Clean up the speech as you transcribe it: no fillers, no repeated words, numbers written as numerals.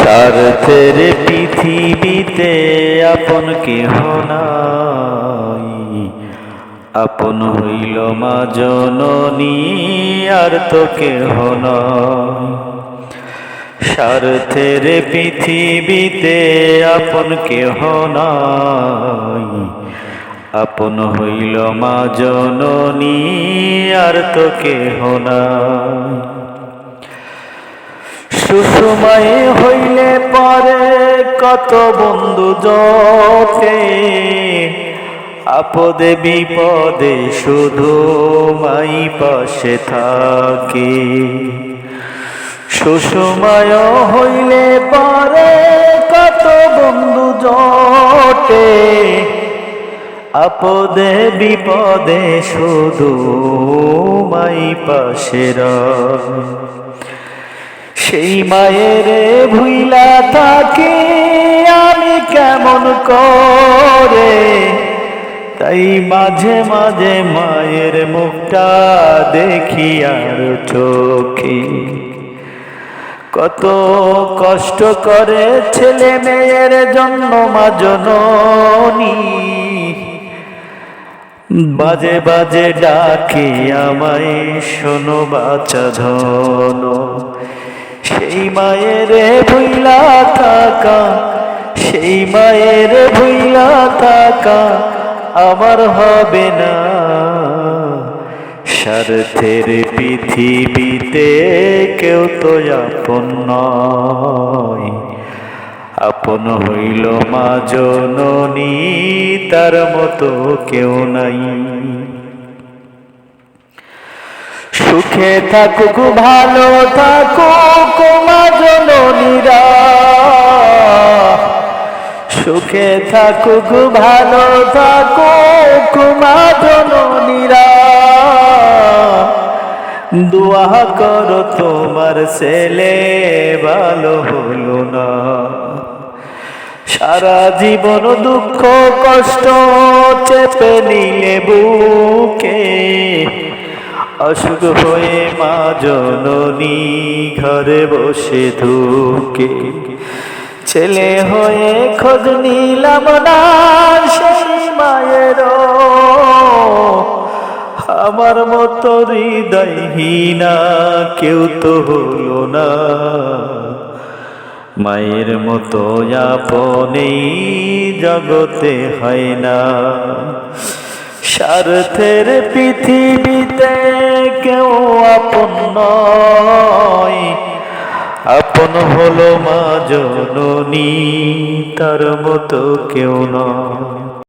স্বার্থের পৃথিবীতে আপন কেহ নাই, আপন হইল মা জননী আর তো কেহ নাই। স্বার্থের পৃথিবীতে আপন কেহ নাই, আপন হইল মা জননী আর তো কেহ নাই। সুষমায় হইলে পরে কত বন্ধু জোটে, আপদে বিপদে শুধু মাই পাশে থাকে। সুষমায় হইলে পরে কত বন্ধু জোটে, আপদে বিপদে শুধু মাই পাশে রয়। সেই মায়ের ভুইলা থাকি আমি কেমন করে, তাই মাঝে মাঝে মায়ের মুখটা দেখি আর চোখে। কত কষ্ট করে ছেলে মেয়ের জন্য মা জননী, বাজে বাজে ডাকে আমায় শোনো বাছা ধন। সেই মায়ের ভুইলা থাকা, সেই মায়ের ভুইলা থাকা আমার হবে না। স্বার্থের পৃথিবীতে কেউ তো আপন নয়, আপন হইল মা জননী তার মতো কেউ নাই। সুখে থাকুক ভালো থাকুক মা জননীরা, সুখে থাকুক ভালো থাকুক মা জননীরা। দোয়া করো তোমার ছেলে ভালো হলো না। সারা জীবন দুঃখ কষ্ট চেপে নিলে বুকে, অসুখ হয়ে মা জননী ঘরে বসে ধুকে। ছেলে হয়ে খোঁজ নিলাম না সেই মায়ের, আমার মতো হৃদয়হীনা কেউ তো হলো না। মায়ের মতো আপনেই জগতে হয় না। স্বার্থের পৃথিবীতে কেউ আপন নয়, আপন হলো মা জননী তার মতো কেউ নয়।